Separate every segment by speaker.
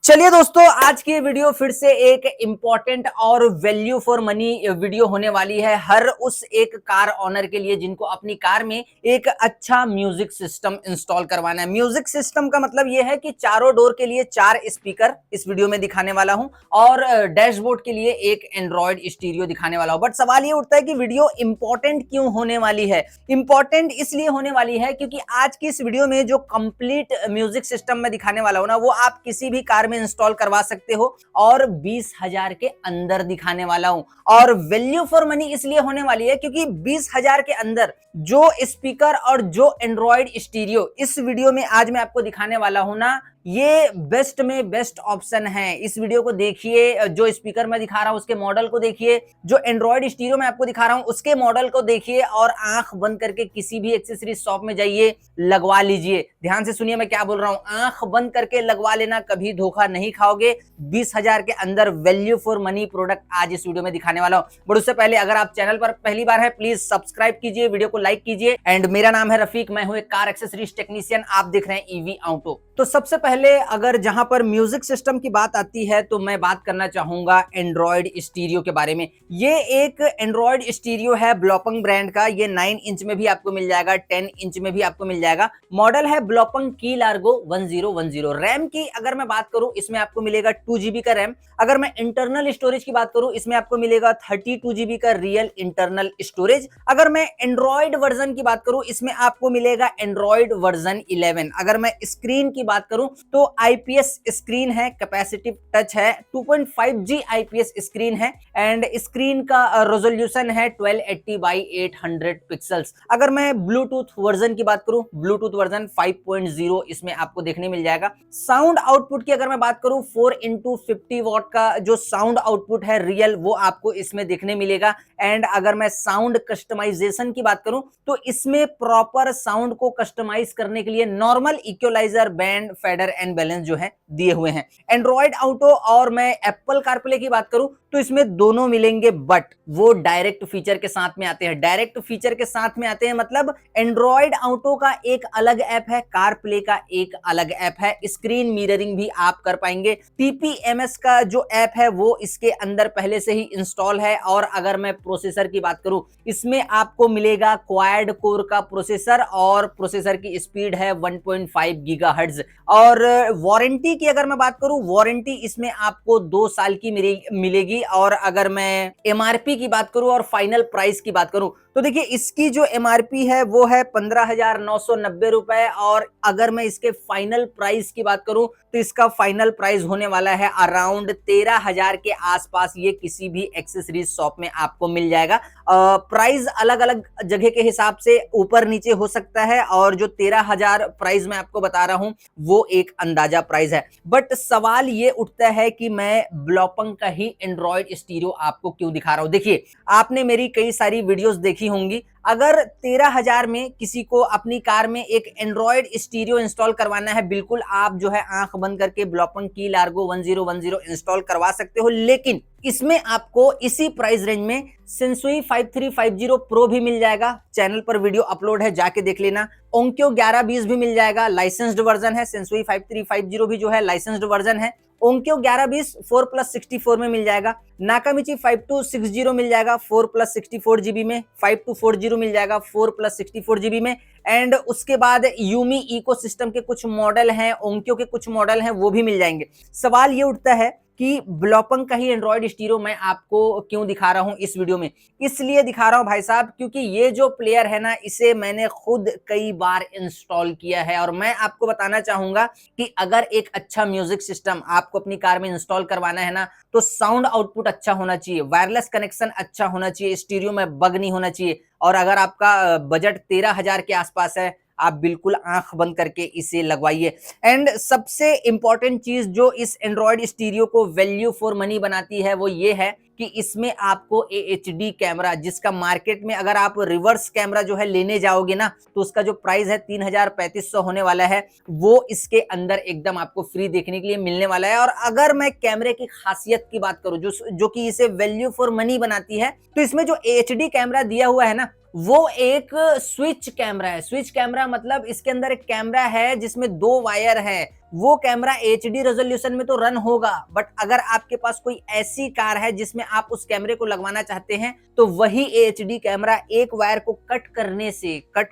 Speaker 1: चलिए दोस्तों, आज की वीडियो फिर से एक इंपॉर्टेंट और वैल्यू फॉर मनी वीडियो होने वाली है हर उस एक कार ओनर के लिए जिनको अपनी कार में एक अच्छा म्यूजिक सिस्टम इंस्टॉल करवाना है। म्यूजिक सिस्टम का मतलब यह है कि चारों डोर के लिए 4 स्पीकर इस वीडियो में दिखाने वाला हूं और डैशबोर्ड के लिए एक एंड्रॉयड स्टीरियो दिखाने वाला हूं। बट सवाल ये उठता है कि वीडियो इंपॉर्टेंट क्यों होने वाली है। इंपॉर्टेंट इसलिए होने वाली है क्योंकि आज की इस वीडियो में जो कंप्लीट म्यूजिक सिस्टम में दिखाने वाला हूं ना, वो आप किसी भी कार में इंस्टॉल करवा सकते हो और 20,000 के अंदर दिखाने वाला हूं। और वैल्यू फॉर मनी इसलिए होने वाली है क्योंकि 20,000 के अंदर जो स्पीकर और जो एंड्रॉयड स्टीरियो इस वीडियो में आज मैं आपको दिखाने वाला हूं ना, ये बेस्ट में बेस्ट ऑप्शन है। इस वीडियो को देखिए, जो स्पीकर मैं दिखा रहा हूं उसके मॉडल को देखिए, जो एंड्रॉयड स्टीरियो मैं आपको दिखा रहा हूं उसके मॉडल को देखिए और आंख बंद करके किसी भी एक्सेसरी शॉप में जाइए, लगवा लीजिए। ध्यान से सुनिए मैं क्या बोल रहा हूं, आंख बंद करके लगवा लेना, कभी धोखा नहीं खाओगे। 20,000 के अंदर वैल्यू फॉर मनी प्रोडक्ट आज इस वीडियो में दिखाने वाला हूं। बट उससे पहले अगर आप चैनल पर पहली बार है, प्लीज सब्सक्राइब कीजिए, वीडियो को लाइक कीजिए। एंड मेरा नाम है रफीक, मैं हूं एक कार एक्सेसरीज टेक्नीशियन, आप देख रहे हैं ईवी ऑटो। तो सबसे पहले अगर जहां पर म्यूजिक सिस्टम की बात आती है तो मैं बात करना चाहूंगा एंड्रॉयड स्टीरियो के बारे में। ये एक एंड्रॉयड स्टीरियो है ब्लॉपंग ब्रांड का। ये 9 इंच में भी आपको मिल जाएगा, 10 इंच में भी आपको मिल जाएगा। मॉडल है ब्लॉपंग की लार्गो 1010। रैम की अगर मैं बात करूं, इसमें आपको मिलेगा 2GB का रैम। अगर मैं इंटरनल स्टोरेज की बात करूं, इसमें आपको मिलेगा 32GB का रियल इंटरनल स्टोरेज। अगर मैं एंड्रॉयड वर्जन की बात करूं, इसमें आपको मिलेगा एंड्रॉयड वर्जन 11। अगर मैं स्क्रीन की बात करूं तो आईपीएस स्क्रीन है, कैपेसिटिव टच है, 2.5G आईपीएस स्क्रीन है एंड स्क्रीन का रेजोल्यूशन है 1280x800 पिक्सल्स। अगर मैं ब्लूटूथ वर्जन की बात करूं, ब्लूटूथ वर्जन 5.0 इसमें आपको देखने मिल जाएगा। साउंड आउटपुट की अगर मैं बात करूं, 4x50 वॉट का जो साउंड आउटपुट है रियल, वो आपको इसमें देखने मिलेगा। एंड अगर मैं साउंड कस्टमाइजेशन की बात करूं तो इसमें प्रॉपर साउंड को कस्टमाइज करने के लिए normal equaliser, band, fader and balance जो है दिए हुए हैं। एंड्रॉयड ऑटो और मैं एप्पल कारप्ले की बात करूं तो इसमें दोनों मिलेंगे, बट वो डायरेक्ट फीचर के साथ में आते हैं। डायरेक्ट फीचर के साथ में आते हैं मतलब एंड्रॉयड ऑटो का एक अलग ऐप है, कारप्ले का एक अलग ऐप है। स्क्रीन मिररिंग भी आप कर पाएंगे। टीपीएमएस का जो ऐप है वो इसके अंदर पहले से ही इंस्टॉल है। और अगर मैं प्रोसेसर की बात करूं, इसमें आपको मिलेगा क्वाड कोर का प्रोसेसर और प्रोसेसर की स्पीड है 1.5 गीगाहर्ट्ज। और वारंटी की अगर मैं बात करूं, वारंटी इसमें आपको 2 साल की मिलेगी। और अगर मैं एमआरपी की बात करूं और फाइनल प्राइस की बात करूं तो देखिए, इसकी जो एमआरपी है वो है 15,990 रुपए। और अगर मैं इसके फाइनल प्राइस की बात करूं तो इसका फाइनल प्राइस होने वाला है अराउंड 13,000 के आसपास। ये किसी भी एक्सेसरीज शॉप में आपको मिल जाएगा। प्राइस अलग अलग जगह के हिसाब से ऊपर नीचे हो सकता है और जो 13,000 प्राइस मैं आपको बता रहा हूं वो एक अंदाजा प्राइस है। बट सवाल ये उठता है कि मैं ब्लॉपंग का ही एंड्रॉयड स्टीरियो आपको क्यों दिखा रहा हूं। देखिए, आपने मेरी कई सारी वीडियोस देखी होंगी। अगर 13,000 में किसी को अपनी कार में एक एंड्रॉयड स्टीरियो इंस्टॉल करवाना है, बिल्कुल आप जो है आंख बंद करके ब्लॉपंग की लार्गो 1010 इंस्टॉल करवा सकते हो। लेकिन इसमें आपको इसी प्राइस रेंज में सेंसुई 5350 प्रो भी मिल जाएगा। चैनल पर वीडियो अपलोड है, जाके देख लेना। ओंक्यो 1120 भी मिल जाएगा, लाइसेंस्ड वर्जन है। सेंसुई 5350 भी जो है लाइसेंस्ड वर्जन है। ओंक्यो 1120 4+64 में मिल जाएगा। नाकामिची 5260 मिल जाएगा 4+64GB में। 5240 मिल जाएगा 4+64GB में। एंड उसके बाद यूमी इकोसिस्टम के कुछ मॉडल हैं, ओंक्यो के कुछ मॉडल हैं, वो भी मिल जाएंगे। सवाल ये उठता है कि ब्लॉपंग का ही एंड्रॉयड स्टीरियो मैं आपको क्यों दिखा रहा हूं इस वीडियो में। इसलिए दिखा रहा हूं भाई साहब क्योंकि ये जो प्लेयर है ना, इसे मैंने खुद कई बार इंस्टॉल किया है। और मैं आपको बताना चाहूंगा कि अगर एक अच्छा म्यूजिक सिस्टम आपको अपनी कार में इंस्टॉल करवाना है ना, तो साउंड आउटपुट अच्छा होना चाहिए, वायरलेस कनेक्शन अच्छा होना चाहिए, स्टीरियो में बग नहीं होना चाहिए। और अगर आपका बजट 13,000 के आसपास है, आप बिल्कुल आंख बंद करके इसे लगवाइए। एंड सबसे इंपॉर्टेंट चीज जो इस एंड्रॉयड स्टीरियो को वैल्यू फॉर मनी बनाती है वो ये है कि इसमें आपको एएचडी कैमरा, जिसका मार्केट में अगर आप रिवर्स कैमरा जो है लेने जाओगे ना, तो उसका जो प्राइस है 3,3500 होने वाला है, वो इसके अंदर एकदम आपको फ्री देखने के लिए मिलने वाला है। और अगर मैं कैमरे की खासियत की बात करूं जो कि इसे वैल्यू फॉर मनी बनाती है, तो इसमें जो एएचडी कैमरा दिया हुआ है ना, वो एक स्विच कैमरा है। स्विच कैमरा मतलब इसके अंदर एक कैमरा है जिसमें 2 वायर है। वो कैमरा HD रेजोल्यूशन में तो रन होगा, बट अगर आपके पास कोई ऐसी कार है जिसमें आप उस कैमरे को लगवाना चाहते हैं तो वही HD कैमरा एक वायर को कट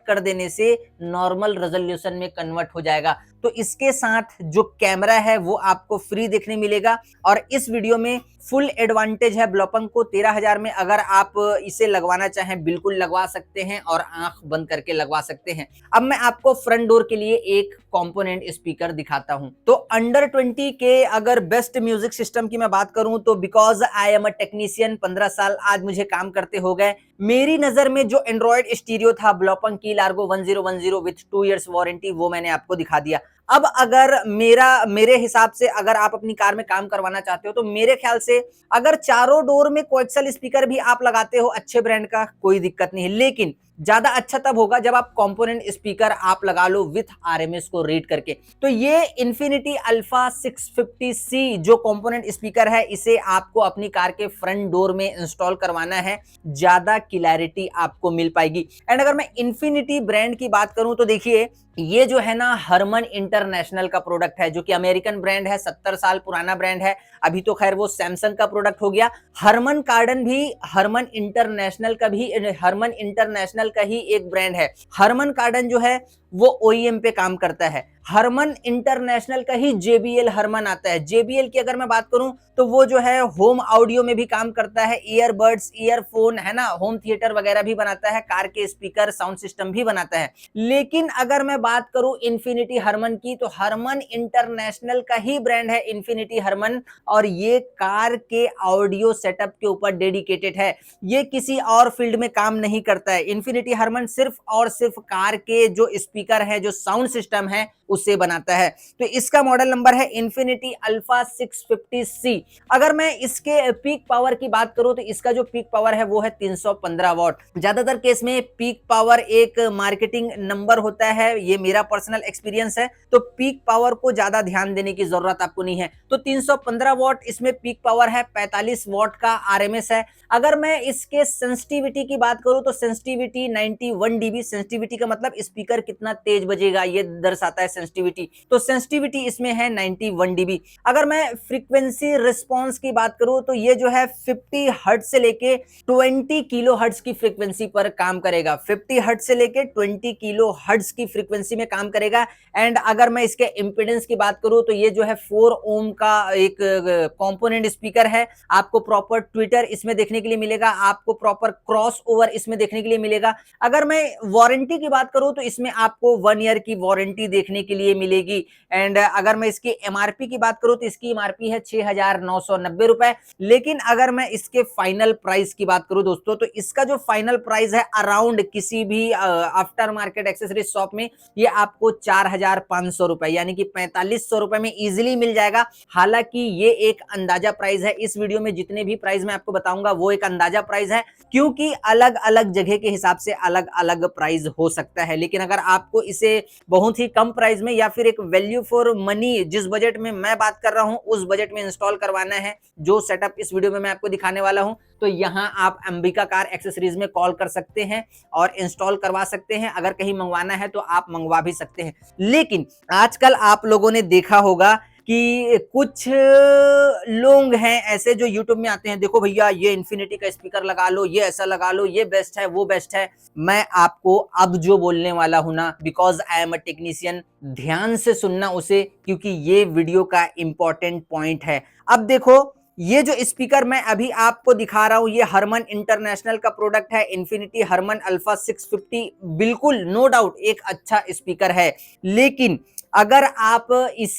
Speaker 1: कर देने से नॉर्मल रेजोल्यूशन में कन्वर्ट हो जाएगा। तो इसके साथ जो कैमरा है वो आपको फ्री देखने मिलेगा और इस वीडियो में फुल एडवांटेज है ब्लोपंग को 13,000 में अगर आप इसे लगवाना चाहें बिल्कुल लगवा सकते हैं और आंख बंद करके लगवा सकते हैं। अब मैं आपको फ्रंट डोर के लिए एक कंपोनेंट स्पीकर दिखाता हूं। तो अंडर 20 के अगर बेस्ट म्यूजिक सिस्टम की मैं बात करूं तो because I am a technician, 15 साल आज मुझे काम करते हो गए, मेरी नजर में जो एंड्रॉइड स्टीरियो था ब्लोपंग की लार्गो 1010 विथ 2 इयर्स वारंटी वो मैंने आपको दिखा दिया। अब अगर मेरे हिसाब से अगर आप अपनी कार में काम करवाना चाहते हो तो मेरे ख्याल से अगर चारों डोर में कोएक्सल स्पीकर भी आप लगाते हो अच्छे ब्रांड का कोई दिक्कत नहीं है, लेकिन ज्यादा अच्छा तब होगा जब आप कंपोनेंट स्पीकर आप लगा लो विथ RMS को रीड करके। तो ये इन्फिनिटी अल्फा 650C जो कंपोनेंट स्पीकर है इसे आपको अपनी कार के फ्रंट डोर में इंस्टॉल करवाना है, ज्यादा क्लैरिटी आपको मिल पाएगी। एंड अगर मैं इन्फिनिटी ब्रांड की बात करूं तो देखिए ये जो है ना हरमन इंटरनेशनल का प्रोडक्ट है जो कि अमेरिकन ब्रांड है, 70 साल पुराना ब्रांड है, अभी तो खैर वो सैमसंग का प्रोडक्ट हो गया। हरमन कार्डन भी हरमन इंटरनेशनल का ही एक ब्रांड है। हरमन कार्डन जो है वो OEM पे काम करता है, हरमन इंटरनेशनल का ही JBL हरमन आता है। JBL की अगर मैं बात करूं तो वो जो है होम ऑडियो में भी काम करता है, ईयरबड्स, ईयरफोन है ना, होम थिएटर वगैरह भी बनाता है, कार के स्पीकर साउंड सिस्टम भी बनाता है। लेकिन अगर मैं बात करूं इन्फिनिटी हरमन की तो हरमन इंटरनेशनल का ही ब्रांड है इन्फिनिटी हरमन और ये कार के ऑडियो सेटअप के ऊपर डेडिकेटेड है, ये किसी और फील्ड में काम नहीं करता है। इन्फिनिटी हरमन सिर्फ और सिर्फ कार के जो स्पीकर है, जो साउंड सिस्टम है उसे बनाता है। तो इसका मॉडल नंबर है इन्फिनिटी अल्फा 650C। अगर मैं इसके पीक पावर की बात करूं तो इसका जो पीक पावर है वो है 315 वॉट। ज्यादातर केस में पीक पावर एक मार्केटिंग नंबर होता है, ये मेरा पर्सनल एक्सपीरियंस है, तो पीक पावर को ज्यादा ध्यान देने की जरूरत आपको नहीं है। तो 315 वॉट इसमें पीक पावर है, 45 वॉट का RMS है। अगर मैं इसके सेंसिटिविटी की बात करूं तो सेंसिटिविटी 91 dB, सेंसिटिविटी का मतलब स्पीकर कितना तेज बजेगा ये दर्शाता है सेंसिटिविटी, तो सेंसिटिविटी इसमें है 91 dB। अगर मैं फ्रीक्वेंसी रिस्पांस की बात करूं तो ये जो है 50 हर्ट्ज से लेके 20 किलो हर्ट्ज की फ्रीक्वेंसी पर काम करेगा, 50 हर्ट्ज से लेके 20 किलो हर्ट्ज की फ्रीक्वेंसी में काम करेगा। एंड अगर मैं इसके इंपेडेंस की बात करूं तो ये जो है 4 ओम का एक कंपोनेंट स्पीकर है, आपको प्रॉपर ट्विटर इसमें देखने के लिए मिलेगा, आपको प्रॉपर क्रॉस ओवर इसमें देखने के लिए मिलेगा। अगर मैं वारंटी की बात करूं तो इसमें आपको 1 ईयर की वारंटी देखने के लिए मिलेगी। एंड अगर मैं इसकी MRP की बात करूं तो इसकी MRP है 6,990 रुपए, लेकिन अगर मैं इसके फाइनल प्राइस की बात करूं दोस्तों तो इसका जो फाइनल प्राइस है अराउंड किसी भी आफ्टर मार्केट एक्सेसरीज शॉप में ये आपको 4,500 रुपए यानी कि 4,500 रुपए में इजीली मिल जाएगा। हालांकि ये एक अंदाजा प्राइस है, इस वीडियो में जितने भी प्राइस मैं आपको बताऊंगा वो एक अंदाजा प्राइस है क्योंकि अलग अलग जगह के हिसाब से अलग अलग प्राइस हो सकता है। लेकिन अगर आपको इसे बहुत ही कम प्राइस में या फिर एक वैल्यू फॉर मनी जिस बजट में मैं बात कर रहा हूं उस बजट में इंस्टॉल करवाना है जो सेटअप इस वीडियो में मैं आपको दिखाने वाला हूं तो यहां आप अंबिका कार एक्सेसरीज में कॉल कर सकते हैं और इंस्टॉल करवा सकते हैं। अगर कहीं मंगवाना है तो आप मंगवा भी सकते हैं। लेकिन आजकल आप लोगों ने देखा होगा कि कुछ लोग हैं ऐसे जो YouTube में आते हैं, देखो भैया ये इन्फिनिटी का स्पीकर लगा लो, ये ऐसा लगा लो, ये बेस्ट है, वो बेस्ट है। मैं आपको अब जो बोलने वाला हूं ना, because I am a technician, ध्यान से सुनना उसे क्योंकि ये वीडियो का इंपॉर्टेंट पॉइंट है। अब देखो ये जो स्पीकर मैं अभी आपको दिखा रहा हूं ये हरमन इंटरनेशनल का प्रोडक्ट है, इन्फिनिटी हरमन अल्फा 650, बिल्कुल नो डाउट एक अच्छा स्पीकर है। लेकिन अगर आप इस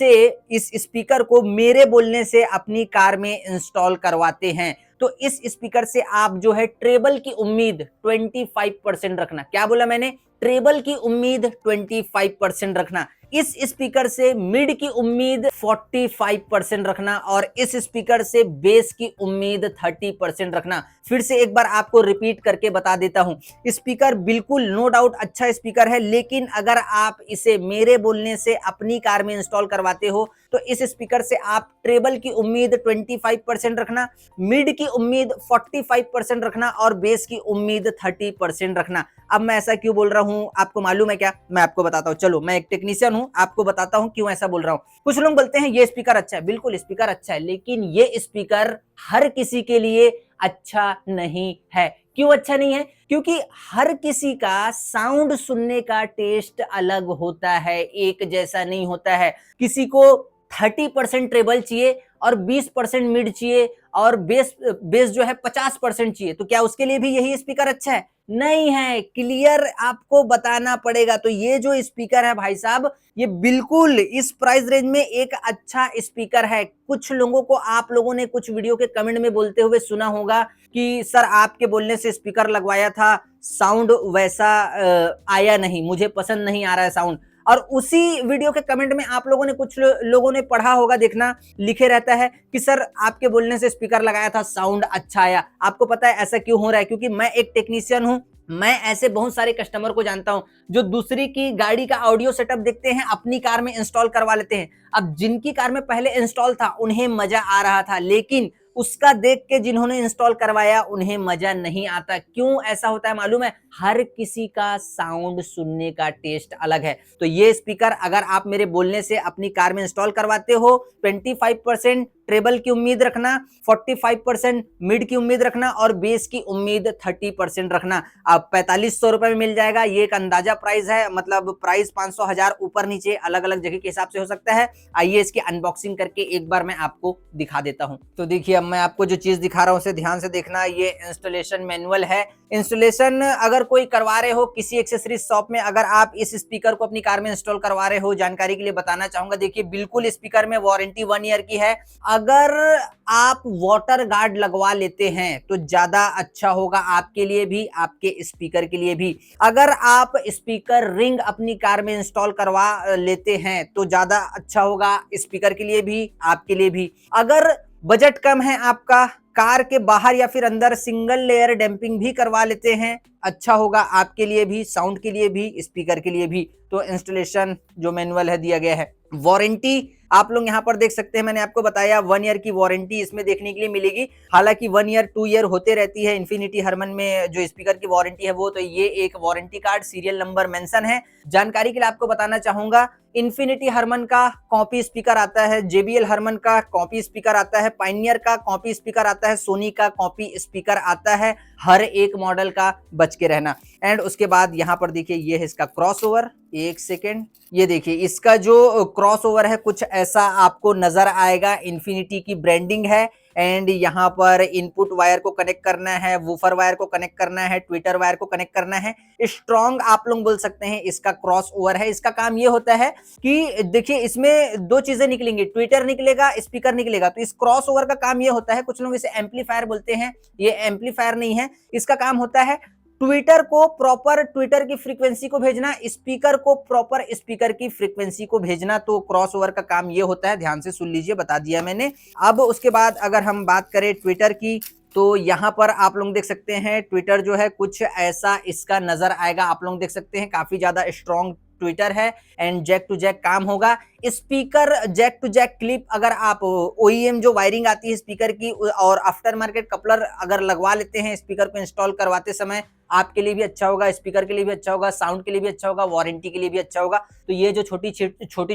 Speaker 1: स्पीकर को मेरे बोलने से अपनी कार में इंस्टॉल करवाते हैं तो इस स्पीकर से आप जो है ट्रेबल की उम्मीद 25% रखना। क्या बोला मैंने? ट्रेबल की उम्मीद 25% रखना। इस स्पीकर से मिड की उम्मीद 45% रखना और इस स्पीकर से बेस की उम्मीद 30% रखना। फिर से एक बार आपको रिपीट करके बता देता हूं, स्पीकर बिल्कुल नो डाउट अच्छा स्पीकर है, लेकिन अगर आप इसे मेरे बोलने से अपनी कार में इंस्टॉल करवाते हो तो इस स्पीकर से आप ट्रेबल की उम्मीद 25% रखना, मिड की उम्मीद 45% रखना और बेस की उम्मीद 30% रखना। अब मैं ऐसा क्यों बोल रहा हूं हूं, आपको मालूम है क्या? मैं आपको बताता हूं। चलो, मैं एक टेक्नीशियन हूं, आपको बताता हूं क्यों ऐसा बोल रहा हूं। कुछ लोग बोलते हैं ये स्पीकर अच्छा है, बिल्कुल स्पीकर अच्छा है, लेकिन ये स्पीकर हर किसी के लिए अच्छा नहीं है। क्यों अच्छा नहीं है? क्योंकि हर किसी का साउंड सुनने का टेस्ट अलग होता है, एक जैसा नहीं होता है। किसी को 30% ट्रेबल चाहिए और 20% मिड चाहिए और बेस बेस जो है 50% चाहिए, तो क्या उसके लिए भी यही स्पीकर अच्छा है? नहीं है, क्लियर आपको बताना पड़ेगा। तो ये जो स्पीकर है भाई साहब, ये बिल्कुल इस प्राइस रेंज में एक अच्छा स्पीकर है। कुछ लोगों को आप लोगों ने कुछ वीडियो के कमेंट में बोलते हुए सुना होगा कि सर आपके बोलने से स्पीकर लगवाया था, साउंड वैसा आया नहीं, मुझे पसंद नहीं आ रहा है साउंड। और उसी वीडियो के कमेंट में आप लोगों ने कुछ लोगों ने पढ़ा होगा, देखना लिखे रहता है कि सर आपके बोलने से स्पीकर लगाया था, साउंड अच्छा आया। आपको पता है ऐसा क्यों हो रहा है? क्योंकि मैं एक टेक्नीशियन हूं, मैं ऐसे बहुत सारे कस्टमर को जानता हूं जो दूसरी की गाड़ी का ऑडियो सेटअप देखते हैं, अपनी कार में इंस्टॉल करवा लेते हैं। अब जिनकी कार में पहले इंस्टॉल था उन्हें मजा आ रहा था, लेकिन उसका देख के जिन्होंने इंस्टॉल करवाया उन्हें मजा नहीं आता। क्यों ऐसा होता है मालूम है? हर किसी का साउंड सुनने का टेस्ट अलग है। तो ये स्पीकर अगर आप मेरे बोलने से अपनी कार में इंस्टॉल करवाते हो, 25% ट्रेबल की उम्मीद रखना, 45% मिड की उम्मीद रखना और बेस की उम्मीद 30% रखना। अब 4500 रुपए में मिल जाएगा। ये एक अंदाजा प्राइस है, मतलब प्राइस 500 1000 ऊपर नीचे अलग अलग जगह के हिसाब से हो सकता है। आइए इसकी अनबॉक्सिंग करके एक बार मैं आपको दिखा देता हूं। तो देखिए, अब मैं आपको जो चीज दिखा रहा हूं उसे ध्यान से देखना। ये इंस्टॉलेशन मैनुअल है। इंस्टॉलेशन अगर कोई करवा रहे हो किसी एक्सेसरीज शॉप में, अगर आप इस स्पीकर को अपनी कार में इंस्टॉल करवा रहे हो, जानकारी के लिए बताना चाहूंगा। देखिए, बिल्कुल स्पीकर में वारंटी 1 ईयर की है। अगर आप वाटर गार्ड लगवा लेते हैं तो ज्यादा अच्छा होगा आपके लिए भी, आपके स्पीकर के लिए भी। अगर आप स्पीकर रिंग अपनी कार में इंस्टॉल करवा लेते हैं तो ज्यादा अच्छा होगा स्पीकर के लिए भी, आपके लिए भी। अगर बजट कम है आपका, कार के बाहर या फिर अंदर सिंगल लेयर डैंपिंग भी करवा लेते हैं, अच्छा होगा आपके लिए भी, साउंड के लिए भी, स्पीकर के लिए भी। तो इंस्टॉलेशन जो मैनुअल है दिया गया है। वारंटी आप लोग यहाँ पर देख सकते हैं, मैंने आपको बताया 1 ईयर की वारंटी इसमें देखने के लिए मिलेगी। हालांकि 1 ईयर 2 ईयर होते रहती है इन्फिनिटी हरमन में जो स्पीकर की वारंटी है वो। तो ये एक warranty card, serial number mention है। जानकारी के लिए आपको बताना चाहूंगा, इन्फिनिटी हरमन का कॉपी स्पीकर आता है, JBL हरमन का कॉपी स्पीकर आता है, पायनियर का कॉपी स्पीकर आता है, सोनी का कॉपी स्पीकर आता है। हर एक मॉडल का बच के रहना। एंड उसके बाद यहाँ पर देखिए, ये है इसका क्रॉसओवर। एक सेकेंड, ये देखिए इसका जो क्रॉसओवर है कुछ ऐसा आपको नजर आएगा। इन्फिनिटी की ब्रांडिंग है। एंड यहाँ पर इनपुट वायर को कनेक्ट करना है, वूफर वायर को कनेक्ट करना है, ट्विटर वायर को कनेक्ट करना है। स्ट्रॉन्ग आप लोग बोल सकते हैं इसका क्रॉस ओवर है। इसका काम ये होता है कि देखिए इसमें दो चीजें निकलेंगी, ट्विटर निकलेगा, स्पीकर निकलेगा। तो इस क्रॉस ओवर का काम ये होता है, कुछ लोग इसे एम्पलीफायर बोलते हैं, ये एम्पलीफायर नहीं है। इसका काम होता है ट्विटर को प्रॉपर ट्विटर की फ्रीक्वेंसी को भेजना, स्पीकर को प्रॉपर स्पीकर की फ्रीक्वेंसी को भेजना। तो क्रॉस ओवर का काम ये होता है, ध्यान से सुन लीजिए, बता दिया मैंने। अब उसके बाद अगर हम बात करें ट्विटर की, तो यहाँ पर आप लोग देख सकते हैं ट्विटर जो है कुछ ऐसा इसका नजर आएगा। आप लोग देख सकते हैं काफी ज्यादा स्ट्रॉन्ग ट्विटर है। एंड जैक टू जैक काम होगा। Speaker jack to jack clip अगर आप OEM जो वायरिंग आती है स्पीकर की और आफ्टर मार्केट कपलर अगर लगवा लेते हैं स्पीकर को इंस्टॉल करवाते समय, आपके लिए भी अच्छा होगा, स्पीकर के लिए भी अच्छा होगा, साउंड के लिए भी अच्छा होगा, वारंटी के लिए भी अच्छा होगा। तो ये जो छोटी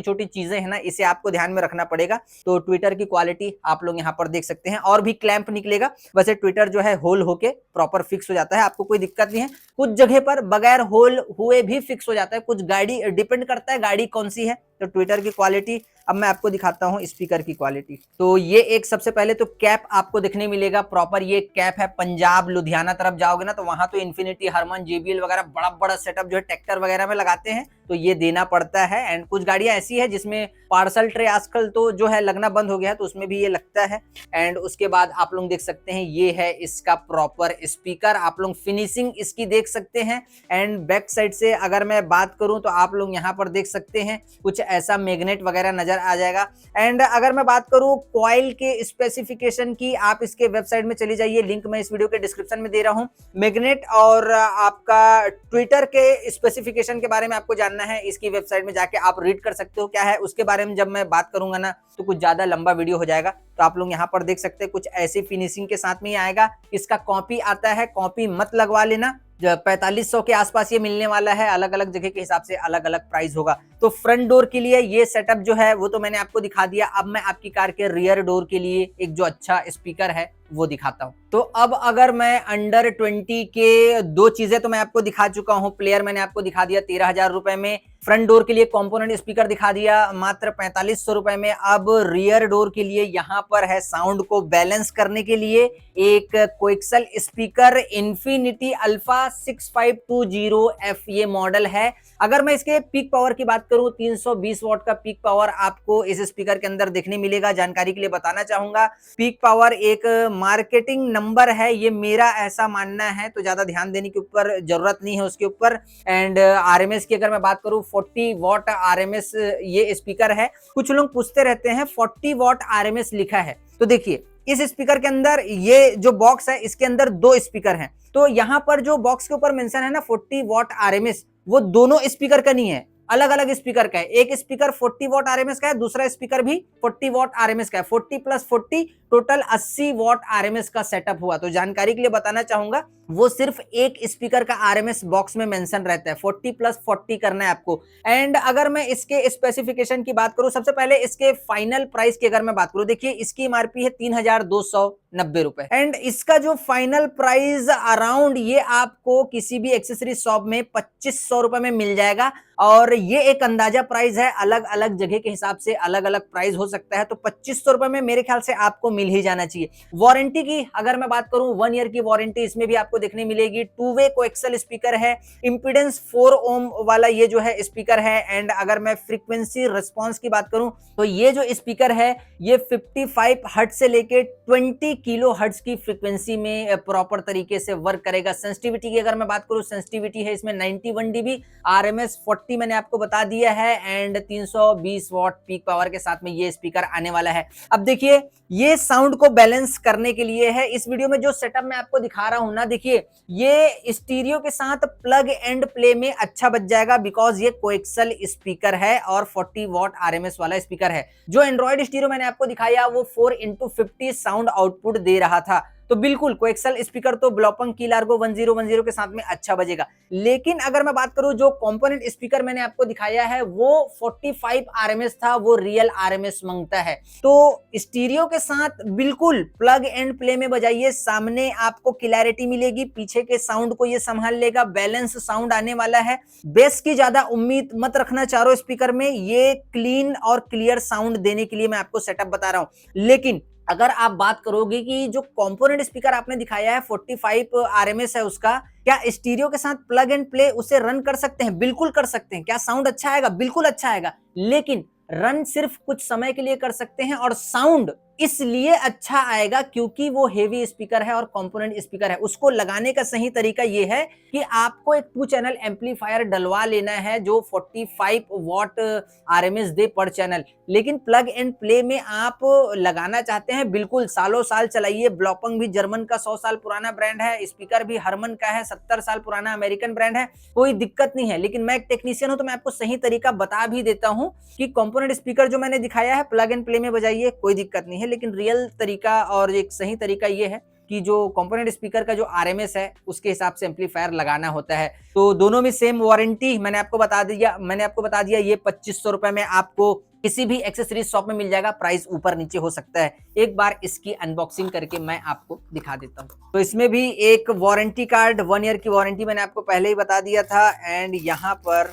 Speaker 1: छोटी चीजें हैं ना, इसे आपको ध्यान में रखना पड़ेगा। तो ट्विटर की क्वालिटी आप लोग यहाँ पर देख सकते हैं। और भी क्लैंप निकलेगा, वैसे ट्विटर जो है होल होके प्रॉपर फिक्स हो जाता है, आपको कोई दिक्कत नहीं है। कुछ जगह पर बगैर होल हुए भी फिक्स हो जाता है, कुछ गाड़ी डिपेंड करता है गाड़ी कौन सी है। तो ट्विटर की क्वालिटी, अब मैं आपको दिखाता हूं स्पीकर की क्वालिटी। तो ये एक सबसे पहले तो कैप आपको देखने मिलेगा, प्रॉपर ये कैप है। पंजाब लुधियाना तरफ जाओगे ना तो वहां तो इन्फिनिटी हरमन JBL वगैरह बड़ा बड़ा सेटअप जो है ट्रैक्टर वगैरह में लगाते हैं, तो ये देना पड़ता है। एंड कुछ गाड़ियां ऐसी है जिसमें पार्सल ट्रे आजकल तो जो है लगना बंद हो गया है, तो उसमें भी ये लगता है। एंड उसके बाद आप लोग देख सकते हैं ये है इसका प्रॉपर स्पीकर, आप लोग फिनिशिंग इसकी देख सकते हैं। एंड बैक साइड से अगर मैं बात करूं तो आप लोग यहाँ पर देख सकते हैं कुछ ऐसा मैग्नेट वगैरह नजर आ जाएगा। एंड अगर मैं बात करूं कॉइल के स्पेसिफिकेशन की, आप इसके वेबसाइट में चली जाइए, लिंक मैं इस वीडियो के डिस्क्रिप्शन में दे रहा हूं। मैग्नेट और आपका ट्विटर के स्पेसिफिकेशन के बारे में आपको जानना है, इसकी वेबसाइट में जाके आप रीड कर सकते हो क्या है उसके बारे में। जब मैं बात करूंगा ना तो कुछ ज्यादा लंबा वीडियो हो जाएगा। तो आप लोग यहाँ पर देख सकते हैं कुछ ऐसी फिनिशिंग के साथ में ही आएगा। इसका कॉपी आता है, कॉपी मत लगवा लेना। 4500 के आसपास ये मिलने वाला है। अलग अलग जगह के हिसाब से अलग अलग प्राइस होगा। तो फ्रंट डोर के लिए ये सेटअप जो है वो तो मैंने आपको दिखा दिया। अब मैं आपकी कार के रियर डोर के लिए एक जो अच्छा स्पीकर है वो दिखाता हूं। तो अब अगर मैं अंडर 20 के दो चीजें तो मैं आपको दिखा चुका हूं। प्लेयर मैंने आपको दिखा दिया 13,000 रुपए में, फ्रंट डोर के लिए कंपोनेंट स्पीकर दिखा दिया मात्र 4500 रुपए में। अब रियर डोर के लिए यहां पर है साउंड को बैलेंस करने के लिए एक coaxial speaker infinity alpha 6520F ये मॉडल है। अगर मैं इसके पीक पावर की बात करूं 320 वॉट का पीक पावर आपको इस स्पीकर के अंदर देखने मिलेगा। जानकारी के लिए बताना चाहूंगा, पीक पावर एक मार्केटिंग नंबर है, ये मेरा ऐसा मानना है, तो ज्यादा ध्यान देने के ऊपर जरूरत नहीं है उसके ऊपर। एंड आरएमएस की अगर मैं बात करूं 40 वॉट आरएमएस ये स्पीकर है। कुछ लोग पूछते रहते हैं 40 वॉट आरएमएस लिखा है, तो देखिए इस स्पीकर के अंदर ये जो बॉक्स है इसके अंदर दो स्पीकर हैं। तो यहाँ पर जो बॉक्स के ऊपर मेंशन है ना 40 वॉट आरएमएस, वो दोनों स्पीकर का नहीं है, अलग अलग स्पीकर का है। एक स्पीकर 40 वॉट आरएमएस का है, दूसरा स्पीकर भी 40 वॉट आरएमएस का है। 40 प्लस 40 टोटल 80 वॉट आरएमएस का सेटअप हुआ। तो जानकारी के लिए बताना चाहूंगा वो सिर्फ एक स्पीकर का आरएमएस बॉक्स में मेंशन रहता है, 40 प्लस 40 करना है आपको। एंड अगर मैं इसके स्पेसिफिकेशन की बात करूं, सबसे पहले इसके फाइनल प्राइस की अगर मैं बात करूं, देखिए इसकी एमआरपी है 3290 रुपए। एंड इसका जो फाइनल प्राइस अराउंड ये आपको किसी भी एक्सेसरी शॉप में 2500 रुपए में मिल जाएगा। और ये एक अंदाजा प्राइस है, अलग अलग जगह के हिसाब से अलग अलग प्राइस हो सकता है। तो 2500 रुपए में मेरे ख्याल से आपको मिल ही जाना चाहिए। वारंटी की अगर मैं बात करूं 1 ईयर की वारंटी इसमें भी आपको देखने मिलेगी। 2 वे कोएक्सल स्पीकर है, इंपीडेंस 4 ओम वाला ये जो है स्पीकर है। एंड अगर मैं फ्रीक्वेंसी रिस्पांस की बात करूं तो ये जो स्पीकर है ये 55 हर्ट्ज से लेके 20 किलो हर्ट्ज की फ्रीक्वेंसी में प्रॉपर तरीके से वर्क करेगा। सेंसिटिविटी की अगर मैं बात करूं, सेंसिटिविटी है इसमें 91 dB, आरएमएस 40 मैंने आपको बता दिया है। एंड 320 वॉट पीक पावर के साथ में ये स्पीकर आने वाला है। अब देखिए ये साउंड को बैलेंस करने के लिए है। इस वीडियो में जो सेटअप मैं आपको दिखा रहा हूं ना, देखिए ये स्टीरियो के साथ प्लग एंड प्ले में अच्छा बच जाएगा, बिकॉज ये कोएक्सल स्पीकर है और 40 वॉट आरएमएस वाला स्पीकर है। जो एंड्रॉइड स्टीरियो मैंने आपको दिखाया वो 4x50 साउंड आउटपुट दे रहा था। तो बिल्कुल कोएक्सल स्पीकर तो ब्लॉपंग की लार्गो 1010 के साथ में अच्छा बजेगा। लेकिन अगर मैं बात करूं जो कंपोनेंट स्पीकर मैंने आपको दिखाया है वो 45 आरएमएस था, वो रियल आरएमएस मांगता है। तो स्टीरियो के साथ बिल्कुल प्लग एंड प्ले में बजाइए, सामने आपको क्लैरिटी मिलेगी, पीछे के साउंड को ये संभाल लेगा, बैलेंस साउंड आने वाला है। बेस की ज्यादा उम्मीद मत रखना चारों स्पीकर में, ये क्लीन और क्लियर साउंड देने के लिए मैं आपको सेटअप बता रहा हूं। लेकिन अगर आप बात करोगे कि जो कंपोनेंट स्पीकर आपने दिखाया है 45 आरएमएस है उसका, क्या स्टीरियो के साथ प्लग एंड प्ले उसे रन कर सकते हैं? बिल्कुल कर सकते हैं। क्या साउंड अच्छा आएगा? बिल्कुल अच्छा आएगा। लेकिन रन सिर्फ कुछ समय के लिए कर सकते हैं, और साउंड इसलिए अच्छा आएगा क्योंकि वो हेवी स्पीकर है और कंपोनेंट स्पीकर है। उसको लगाने का सही तरीका ये है कि आपको एक 2 चैनल एम्पलीफायर डलवा लेना है जो 45 वॉट आरएमएस दे पर चैनल। लेकिन प्लग एंड प्ले में आप लगाना चाहते हैं, बिल्कुल सालों साल चलाइए। ब्लॉपंग भी जर्मन का 100 साल पुराना ब्रांड है, स्पीकर भी हरमन का है 70 साल पुराना अमेरिकन ब्रांड है, कोई दिक्कत नहीं है। लेकिन मैं एक टेक्नीशियन हूं तो मैं आपको सही तरीका बता भी देता हूं कि कंपोनेंट स्पीकर जो मैंने दिखाया है प्लग एंड प्ले में बजाइए, कोई दिक्कत नहीं है। लेकिन रियल तरीका और एक सही तरीका ये है कि जो कंपोनेंट स्पीकर का जो आरएमएस है उसके हिसाब से एम्पलीफायर लगाना होता है। तो दोनों में सेम वारंटी मैंने आपको बता दिया। ये 2500 रुपए में आपको किसी भी एक्सेसरीज शॉप में मिल जाएगा। प्राइस ऊपर नीचे हो सकता है, एक बार इसकी अनबॉक्सिंग करके मैं आपको दिखा देता हूं। तो इसमें भी एक वारंटी कार्ड, 1 ईयर की वारंटी मैंने आपको पहले ही बता दिया था। एंड यहाँ पर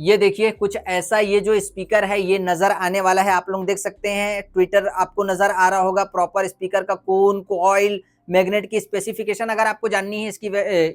Speaker 1: ये देखिए कुछ ऐसा ये जो स्पीकर है ये नजर आने वाला है। आप लोग देख सकते हैं, ट्विटर आपको नजर आ रहा होगा, प्रॉपर स्पीकर का कोन, कॉइल, मैग्नेट की स्पेसिफिकेशन अगर आपको जाननी है इसकी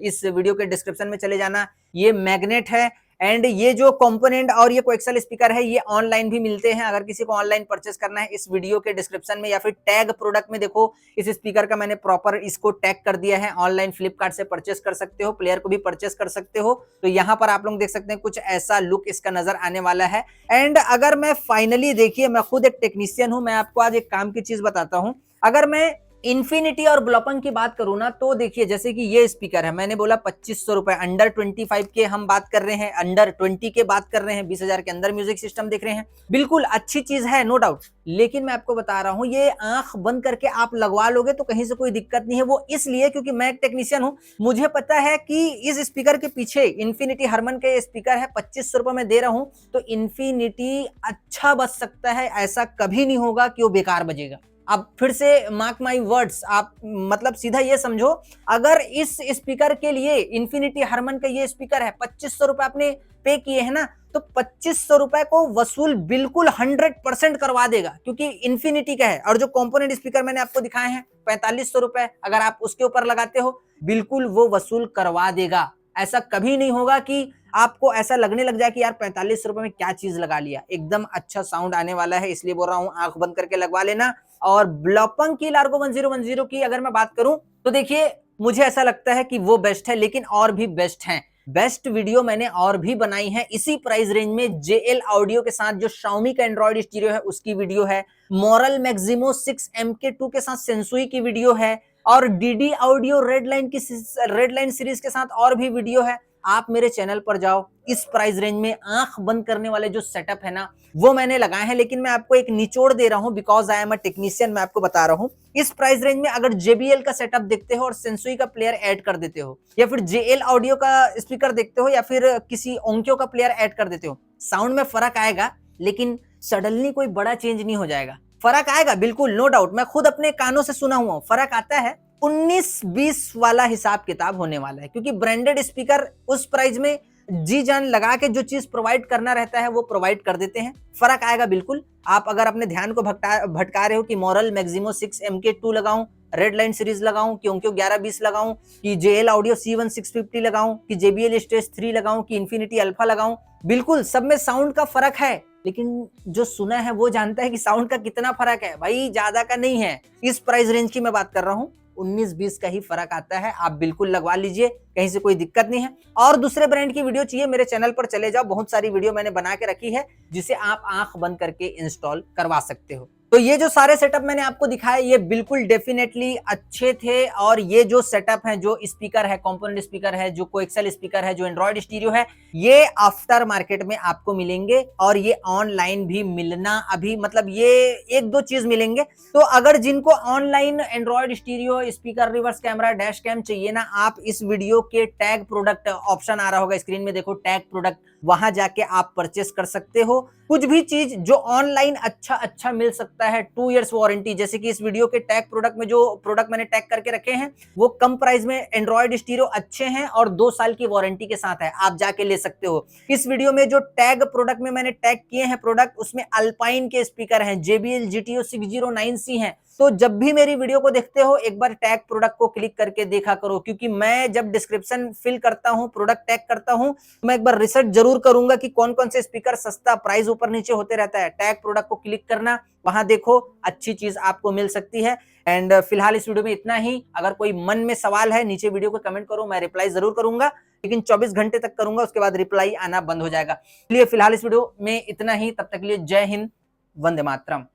Speaker 1: इस वीडियो के डिस्क्रिप्शन में चले जाना। ये मैग्नेट है। एंड ये जो कंपोनेंट और ये कोएक्सल स्पीकर है ये ऑनलाइन भी मिलते हैं। अगर किसी को ऑनलाइन परचेस करना है, इस वीडियो के डिस्क्रिप्शन में या फिर टैग प्रोडक्ट में देखो, इस स्पीकर का मैंने प्रॉपर इसको टैग कर दिया है। ऑनलाइन फ्लिपकार्ट से परचेस कर सकते हो, प्लेयर को भी परचेस कर सकते हो। तो यहाँ पर आप लोग देख सकते हैं कुछ ऐसा लुक इसका नजर आने वाला है। एंड अगर मैं फाइनली, देखिए मैं खुद एक टेक्नीशियन हूं, मैं आपको आज एक काम की चीज बताता हूं। अगर मैं इन्फिनिटी और ब्लॉपंग की बात करूं ना तो देखिए, जैसे कि ये स्पीकर है, मैंने बोला 2500 रुपए, अंडर 25 के हम बात कर रहे हैं, अंडर 20 के बात कर रहे हैं, 20,000 के अंदर म्यूजिक सिस्टम देख रहे हैं, बिल्कुल अच्छी चीज है, नो डाउट। लेकिन मैं आपको बता रहा हूं, ये आंख बंद करके आप लगवा लोगे तो कहीं से कोई दिक्कत नहीं है। वो इसलिए क्योंकि मैं एक टेक्नीशियन हूं, मुझे पता है कि इस स्पीकर के पीछे, इन्फिनिटी हरमन के ये स्पीकर है, 2500 रुपए में दे रहा हूं, तो इन्फिनिटी अच्छा बज सकता है, ऐसा कभी नहीं होगा कि वो बेकार बजेगा। अब फिर से मार्क माई वर्ड्स, आप मतलब सीधा ये समझो, अगर इस स्पीकर के लिए, इन्फिनिटी हरमन का ये स्पीकर है, 2500 रुपए आपने पे किए हैं ना, तो 2500 रुपए को वसूल बिल्कुल 100% करवा देगा, क्योंकि इन्फिनिटी का है। और जो कंपोनेंट स्पीकर मैंने आपको दिखाए हैं 4500 रुपए, अगर आप उसके ऊपर लगाते हो, बिल्कुल वो वसूल करवा देगा। ऐसा कभी नहीं होगा कि आपको ऐसा लगने लग जाए कि यार 45 रुपए में क्या चीज लगा लिया। एकदम अच्छा साउंड आने वाला है, इसलिए बोल रहा हूं आंख बंद करके लगवा लेना। और ब्लॉपंग की लार्गो 1010 की अगर मैं बात करूं तो देखिए, मुझे ऐसा लगता है कि वो बेस्ट है, लेकिन और भी बेस्ट हैं। बेस्ट वीडियो मैंने और भी बनाई है इसी प्राइस रेंज में। JL ऑडियो के साथ जो Xiaomi का एंड्रॉइड स्टीरियो है उसकी वीडियो है, मोरल मैक्सिमो 6MK2 के साथ सेंसुई की वीडियो है, और DD ऑडियो रेडलाइन सीरीज के साथ और भी वीडियो है। आप मेरे चैनल पर जाओ, इस प्राइस रेंज में आंख बंद करने वाले जो सेटअप है ना, वो मैंने लगाए हैं। लेकिन मैं आपको एक निचोड़ दे रहा हूं, because I am a technician, मैं आपको बता रहा हूं, इस प्राइस रेंज में अगर JBL का सेटअप देखते हो और सेंसुई का प्लेयर ऐड कर देते हो, या फिर JL ऑडियो का स्पीकर देखते हो, या फिर किसी ओंक्यो का प्लेयर ऐड कर देते हो, साउंड में फर्क आएगा, लेकिन सडनली कोई बड़ा चेंज नहीं हो जाएगा। फर्क आएगा बिल्कुल, नो डाउट, मैं खुद अपने कानों से सुना हुआ हूं, फर्क आता है। 19-20 वाला हिसाब किताब होने वाला है, क्योंकि ब्रांडेड स्पीकर उस प्राइस में जी जान लगा के जो चीज प्रोवाइड करना रहता है वो प्रोवाइड कर देते हैं। फर्क आएगा बिल्कुल। आप अगर अपने ध्यान को भटका रहे हो कि मोरल मैक्सिमो 6MK2 लगाऊं, रेड लाइन सीरीज लगाऊं, कि ओंक्यो 1120 लगाऊं, कि JL ऑडियो C1 650 लगाऊं, कि JBL स्टेज 3 लगाऊं, कि इन्फिनिटी अल्फा लगाऊं, बिल्कुल सब में साउंड का फर्क है। लेकिन जो सुना है वो जानता है कि साउंड का कितना फर्क है, भाई ज्यादा का नहीं है। इस प्राइस रेंज की मैं बात कर रहा हूं, 19-20 का ही फर्क आता है। आप बिल्कुल लगवा लीजिए, कहीं से कोई दिक्कत नहीं है। और दूसरे ब्रांड की वीडियो चाहिए, मेरे चैनल पर चले जाओ, बहुत सारी वीडियो मैंने बना के रखी है जिसे आप आंख बंद करके इंस्टॉल करवा सकते हो। तो ये जो सारे सेटअप मैंने आपको दिखाए, ये बिल्कुल डेफिनेटली अच्छे थे। और ये जो सेटअप है, जो स्पीकर है, कंपोनेंट स्पीकर है, जो कोएक्सियल स्पीकर है, जो एंड्रॉइड स्टीरियो है, ये आफ्टर मार्केट में आपको मिलेंगे, और ये ऑनलाइन भी मिलना अभी, मतलब ये 1-2 चीज मिलेंगे। तो अगर जिनको online android stereo, speaker, reverse camera, dash cam चाहिए ना, आप इस वीडियो के टैग प्रोडक्ट ऑप्शन आ रहा होगा स्क्रीन में, देखो टैग प्रोडक्ट, वहां जाके आप परचेस कर सकते हो। कुछ भी चीज जो ऑनलाइन अच्छा मिल सकता है, 2 इयर्स वारंटी, जैसे कि इस वीडियो के टैग प्रोडक्ट में जो प्रोडक्ट मैंने टैग करके रखे हैं, वो कम प्राइस में एंड्रॉइड स्टीरियो अच्छे हैं और 2 साल की वारंटी के साथ है, आप जाके ले सकते हो। इस वीडियो में जो टैग प्रोडक्ट में मैंने टैग किए हैं प्रोडक्ट, उसमें अल्पाइन के स्पीकर हैं, JBL GTO 609C हैं। तो जब भी मेरी वीडियो को देखते हो, एक बार टैग प्रोडक्ट को क्लिक करके देखा करो, क्योंकि मैं जब डिस्क्रिप्शन फिल करता हूं, प्रोडक्ट टैग करता हूं, मैं एक बार रिसर्च जरूर करूंगा कि कौन कौन से स्पीकर सस्ता, प्राइस ऊपर नीचे होते रहता है। टैग प्रोडक्ट को क्लिक करना, वहां देखो, अच्छी चीज आपको मिल सकती है। एंड फिलहाल इस वीडियो में इतना ही। अगर कोई मन में सवाल है, नीचे वीडियो को कमेंट करो, मैं रिप्लाई जरूर करूंगा, लेकिन 24 घंटे तक करूंगा, उसके बाद रिप्लाई आना बंद हो जाएगा। इसलिए फिलहाल इस वीडियो में इतना ही। तब तक के लिए जय हिंद, वंदे मातरम।